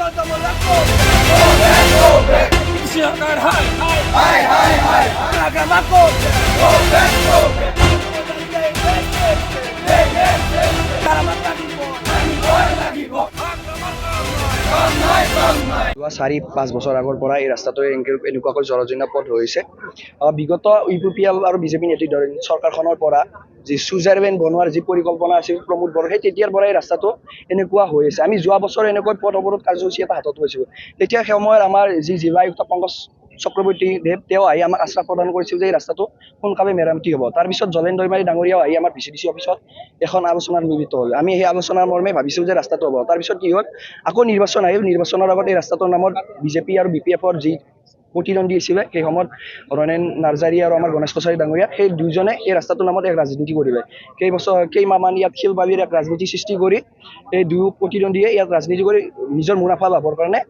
চাৰি 5 বছৰ আগৰ পৰা এই ৰাস্তাটোৱে এনেকুৱাকৈ জলজীৰ্ণ পথ হৈছে। বিগত UPPL আৰু বিজেপি নেতৃত্বৰ চৰকাৰখনৰ পৰা যি সুইজাৰলেণ্ড বনোৱাৰ যি পৰিকল্পনা আছিল প্ৰমোদ বড়ো, সেই তেতিয়াৰ পৰাই ৰাস্তাটো এনেকুৱা হৈ আছে। আমি যোৱা বছৰ এনেকৈ পথ অৱৰোধ কাৰ্যসূচী এটা হাতত লৈছিলোঁ। তেতিয়া সময়ত আমাৰ যি জিলা আয়ুক্ত পংকজ চক্ৰৱৰ্তী দেৱ তেওঁ আহি আমাক আশ্বাস প্ৰদান কৰিছিল যে এই ৰাস্তাটো সোনকালে মেৰামতি হ'ব। তাৰপিছত জলেন দৈমাৰী ডাঙৰীয়াও আহি আমাৰ VCDC অফিচত এখন আলোচনাত মিলিত হ'ল। আমি সেই আলোচনাৰ মৰ্মে ভাবিছিলোঁ যে ৰাস্তাটো হ'ব। তাৰপিছত কি হ'ল, আকৌ নিৰ্বাচন আহিল। নিৰ্বাচনৰ আগত এই ৰাস্তাটোৰ নামত বিজেপি আৰু BPFৰ যি প্ৰতিদ্বন্দ্বী আছিলে সেই সময়ত ৰণেন নাৰ্জাৰী আৰু আমাৰ গণেশ কছাৰী ডাঙৰীয়া, সেই দুজনে এই ৰাস্তাটোৰ নামত এক ৰাজনীতি কৰিলে। কেইমাহমান ইয়াত শিল বালিৰ এক ৰাজনীতি সৃষ্টি কৰি এই দুয়ো প্ৰতিদ্বন্দ্বীয়ে ইয়াত ৰাজনীতি কৰি নিজৰ মুনাফা লাভৰ কাৰণে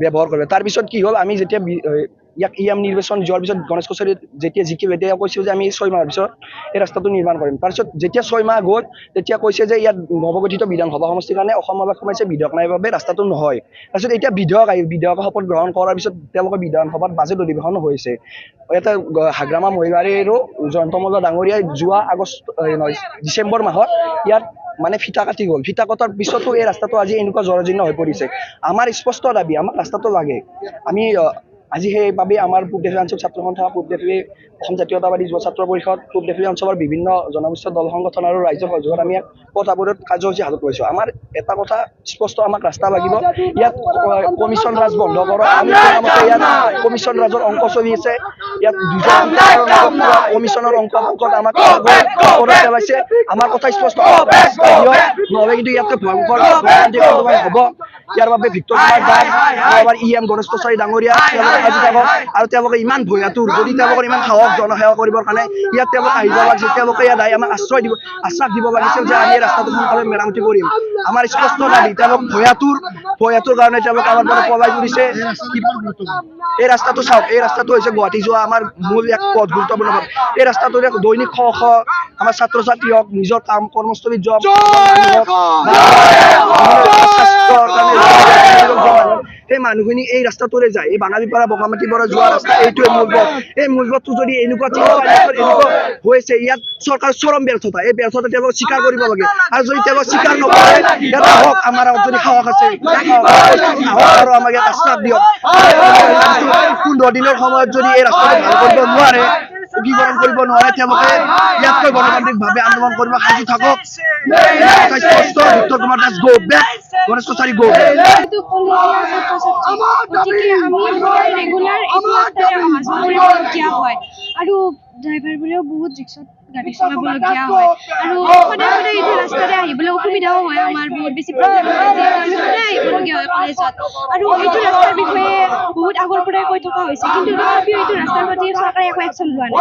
ব্যৱহাৰ কৰে। তাৰপিছত কি হ'ল, আমি যেতিয়া ইয়াক নিৰ্বাচন যোৱাৰ পিছত গণেশ কছাৰী যেতিয়া জিকিল, তেতিয়া কৈছিল যে আমি 6 মাহৰ পিছত এই ৰাস্তাটো নিৰ্মাণ কৰিম। তাৰপিছত যেতিয়া 6 মাহ গ'ল, তেতিয়া কৈছে যে ইয়াত নৱগঠিত বিধানসভা সমষ্টিৰ কাৰণে অসম আৱাস সোমাইছে, বিধেয়ক নাই বাবে ৰাস্তাটো নহয়। তাৰপিছত এতিয়া বিধেয়ক আহিল, বিধেয়কৰ শপত গ্ৰহণ কৰাৰ পিছত তেওঁলোকৰ বিধানসভাত বাজেট অধিৱেশন হৈছে। এটা হাগ্ৰামা মহিলাৰী আৰু জয়ন্ত মল্ল ডাঙৰীয়াই যোৱা ডিচেম্বৰ মাহত ইয়াত মানে ফিতা কাটি গ'ল। ফিতা কটাৰ পিছতো এই ৰাস্তাটো আজি এনেকুৱা জৰাজীৰ্ণ হৈ পৰিছে। আমাৰ স্পষ্ট দাবী, আমাক ৰাস্তাটো লাগে। আমি আজি সেইবাবে আমাৰ পূব দেফলী অঞ্চল ছাত্ৰ সন্থা, পূব দেফলী অসম জাতীয়তাবাদী যুৱ ছাত্ৰ পৰিষদ, পূব দেফলী অঞ্চলৰ বিভিন্ন জনগোষ্ঠীয় দল সংগঠন আৰু ৰাইজৰ সহযোগত আমি পথ অৱৰোধ কাৰ্যসূচী হাতত লৈছোঁ। আমাৰ এটা কথা স্পষ্ট, আমাক ৰাস্তা লাগিব। ইয়াত কমিশ্যন ৰাজ বন্ধ কৰক। আমি ইয়াত কমিশ্যন ৰাজৰ অংক চলি আছে। ইয়াত কমিশ্যনৰ অংক আমাক পেলাইছে। আমাৰ কথা স্পষ্ট, নহ'লে কিন্তু ইয়াতকৈ ভয়ংকৰ হ'ব। ইয়াৰ বাবে ভিক্টৰ কুমাৰ দাস, আমাৰ EM গণেশ কছাৰী ডাঙৰীয়া আৰু তেওঁলোকে ইমান ভয়াতুৰ, যদি তেওঁলোকৰ ইমান সাহস জনসেৱা কৰিবৰ কাৰণে ইয়াত তেওঁলোকে আহিব লাগিছিল। তেওঁলোকে ইয়াত আহি আমাক আশ্বাস দিব লাগিছিল যে আমি এই ৰাস্তাটো সোনকালে মেৰামতি কৰিম। আমাৰ স্পষ্ট দাবী, তেওঁলোক ভয়াতুৰ কাৰণে তেওঁলোকে আমাৰ পৰা পলাই ফুৰিছে। এই ৰাস্তাটো চাওক, এই ৰাস্তাটো হৈছে গুৱাহাটী যোৱা আমাৰ মূল এক পথ, গুৰুত্বপূৰ্ণ পথ। এই ৰাস্তাটোৰ দৈনিক আমাৰ ছাত্ৰ ছাত্ৰী হওক, নিজৰ কাম কৰ্মস্থলীত যোৱা সেই মানুহখিনি এই ৰাস্তাটোৰে যায়। এই বাঙালীপাৰা বগামাটিৰ পৰা যোৱা ৰাস্তা এইটোৱে মূল পথ। এই মূল পথটো যদি এনেকুৱা হৈছে, ইয়াত চৰকাৰৰ চৰম ব্যৰ্থতা। এই ব্যৰ্থতা তেওঁলোকে স্বীকাৰ কৰিব লাগে। আৰু যদি তেওঁলোকে স্বীকাৰ নকৰে, ইয়াত আহক, আমাৰ যদি সাহস আছে আৰু আমাক ইয়াত আশ্বাস দিয়ক। 15 দিনৰ সময়ত যদি এই ৰাস্তাটো ভাল কৰিব নোৱাৰে, উদ্বোধন কৰিব নোৱাৰে, তেওঁলোকে ইয়াতকৈ গণতান্ত্ৰিকভাৱে আন্দোলন কৰিব সাজু থাকক। Victor Kumar Das go back, Ganesh Kachari go back. আৰু ড্ৰাইভাৰবোৰেও বহুত ৰিক্সাত গাড়ী চলাবলগীয়া হয় আৰু সদায় সদায় এইটো ৰাস্তাৰে আহিবলৈ অসুবিধাও হয়। আমাৰ বহুত বেছি প্ৰব্লেম হয় যে আমি সদায় আহিবলগীয়া হয় কলেজত। আৰু এইটো ৰাস্তাৰ বিষয়ে বহুত আগৰ পৰাই কৈ থকা হৈছে, কিন্তু তথাপিও এইটো ৰাস্তাৰ প্ৰতি চৰকাৰে একো একশ্যন লোৱা নাই।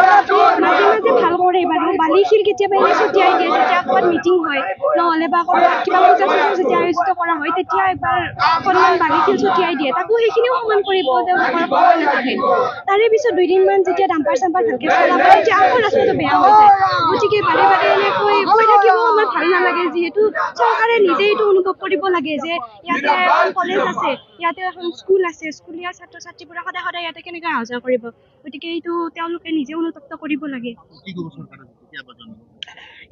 মাজে মাজে ভাল কৰে বাৰু, বালি শিল কেতিয়াবা এনে ছটিয়াই দিয়ে, যেতিয়া ক'ৰবাত মিটিং হয় নহ'লে বা ক'ৰবাত কিবা পূজা চূজা যেতিয়া আয়োজিত কৰা হয়, তেতিয়া এবাৰ অকণমান বালি শিল ছটিয়াই দিয়ে। তাকো সেইখিনিও সমান কৰিব তেওঁলোকৰ সময় নাথাকে। তাৰে পিছত 2 দিনমান যেতিয়া ডাম্পাৰ চাম্পাৰ ভালকৈ চলাব, তেতিয়া আকৌ ৰাস্তাটো বেয়া হৈ যায়। গতিকে বাৰে বাৰে এনেকৈ কৈ থাকিব আমাৰ ভাল নালাগে। যিহেতু চৰকাৰে নিজে এইটো অনুভৱ কৰিব লাগে যে ইয়াতে এখন কলেজ আছে, ইয়াতে এখন স্কুল আছে, স্কুলীয়া ছাত্ৰ ছাত্ৰীবোৰে সদায় সদায় ইয়াতে কেনেকৈ অহা যোৱা কৰিব। গতিকে এইটো তেওঁলোকে নিজে অনুতপ্ত কৰিব লাগে।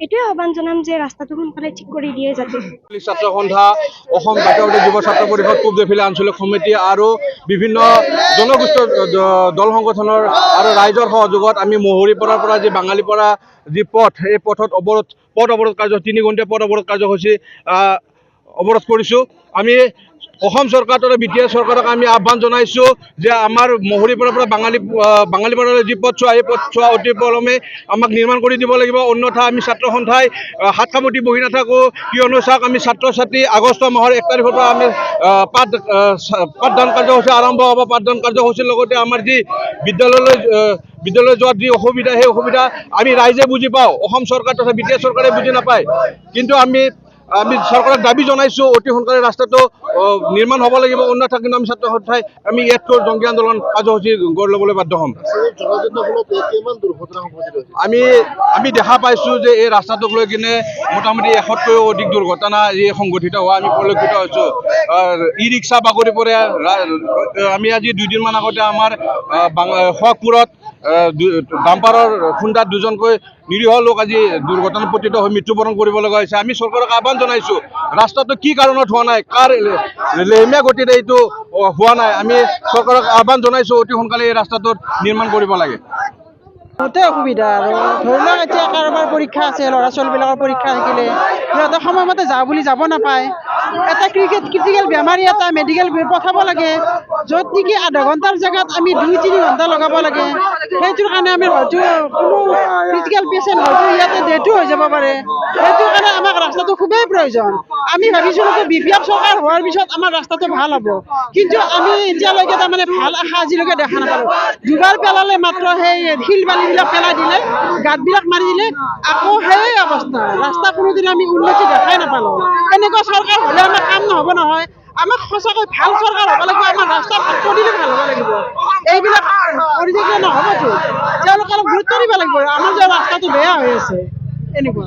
এইটোৱে আহ্বান জনাম যে ৰাস্তাটো সোনকালে ঠিক কৰি দিয়ে যাতে। ছাত্ৰ সন্থা, অসম জাতীয়তাবাদী যুৱ ছাত্ৰ পৰিষদ, পূব দেফলী আঞ্চলিক সমিতি আৰু বিভিন্ন জনগোষ্ঠীয় দল সংগঠনৰ আৰু ৰাইজৰ সহযোগত আমি মহৰীপাৰাৰ পৰা যি বাঙালীপাৰা যি পথ, এই পথ অৱৰোধ কাৰ্যসূচী 3 ঘণ্টীয়া পথ অৱৰোধ কাৰ্যসূচী অৱৰোধ কৰিছোঁ। আমি অসম চৰকাৰ তথা BTS চৰকাৰক আমি আহ্বান জনাইছোঁ যে আমাৰ মহৰীপাৰাৰ পৰা বাঙালীপাৰালৈ যি পথছোৱা, এই পথছোৱা অতি পলমে আমাক নিৰ্মাণ কৰি দিব লাগিব। অন্যথা আমি ছাত্ৰ সন্থাই হাত সামতি বহি নাথাকোঁ। কিয়নো চাওক, আমি ছাত্ৰ ছাত্ৰী আগষ্ট মাহৰ 1 তাৰিখৰ পৰা আমি পাঠদান কাৰ্যসূচী আৰম্ভ হ'ব। পাঠদান কাৰ্যসূচীৰ লগতে আমাৰ যি বিদ্যালয়লৈ যোৱাত যি অসুবিধা, সেই অসুবিধা আমি ৰাইজে বুজি পাওঁ, অসম চৰকাৰ তথা BTS চৰকাৰে বুজি নাপায়। কিন্তু আমি আমি চৰকাৰক দাবী জনাইছোঁ অতি সোনকালে ৰাস্তাটো নিৰ্মাণ হ'ব লাগিব, অন্যথা কিন্তু আমি ছাত্ৰ সন্থাই আমি ইয়াতকৈ জংকী আন্দোলন কাৰ্যসূচী গঢ় ল'বলৈ বাধ্য হ'ম। আমি দেখা পাইছোঁ যে এই ৰাস্তাটোক লৈ কিনে মোটামুটি 100তকৈও অধিক দুৰ্ঘটনা সংঘটিত হোৱা আমি পৰিলক্ষিত হৈছোঁ। ই ৰিক্সা বাগৰি পৰে। আমি আজি 2 দিনমান আগতে আমাৰ খোৱাকপুৰত ডাম্পাৰৰ খুন্দাত 2জনকৈ নিৰীহ লোক আজি দুৰ্ঘটনাত পতিত হৈ মৃত্যুবৰণ কৰিব লগা হৈছে। আমি চৰকাৰক আহ্বান জনাইছোঁ, ৰাস্তাটো কি কাৰণত হোৱা নাই, কাৰ লেহেমীয়া গতিৰে এইটো হোৱা নাই, আমি চৰকাৰক আহ্বান জনাইছোঁ অতি সোনকালে এই ৰাস্তাটোত নিৰ্মাণ কৰিব লাগে। বহুতেই অসুবিধা আৰু ধৰি লওক এতিয়া কাৰোবাৰ পৰীক্ষা আছে, ল'ৰা ছোৱালীবিলাকৰ পৰীক্ষা থাকিলে সিহঁতে সময়মতে যাওঁ বুলি যাব নাপায়। এটা ক্ৰিটিকেল বেমাৰী এটা মেডিকেল পঠাব লাগে, য'ত নেকি আধা ঘণ্টাৰ জেগাত আমি 2-3 ঘণ্টা লগাব লাগে। সেইটোৰ কাৰণে আমি হয়তো কোনো ক্ৰিটিকেল পেচেণ্ট হয়তো ইয়াতে ডেথো হৈ যাব পাৰে। সেইটোৰ কাৰণে আমাক ৰাস্তাটো খুবেই প্ৰয়োজন। আমি ভাবিছিলোঁ যে BPF চৰকাৰ হোৱাৰ পিছত আমাৰ ৰাস্তাটো ভাল হ'ব, কিন্তু আমি এতিয়ালৈকে তাৰমানে ভাল আশা আজিলৈকে দেখা নাপালোঁ। দুবাৰ পেলালে মাত্ৰ সেই শিল বালিবিলাক পেলাই দিলে, গাঁতবিলাক মাৰি দিলে, আকৌ সেই অৱস্থা। ৰাস্তা কোনোদিন আমি উন্নতি দেখাই নাপালোঁ। এনেকুৱা চৰকাৰ হ'লে আমাৰ কাম নহ'ব নহয়। আমাক সঁচাকৈ ভাল চৰকাৰ হ'ব লাগিব, আমাৰ ৰাস্তা পদূলি ভাল হ'ব লাগিব। এইবিলাক কৰি থাকিলে নহ'বতো, তেওঁলোকে অলপ গুৰুত্ব দিব লাগিব। আমাৰ যে ৰাস্তাটো বেয়া হৈ আছে এনেকুৱা।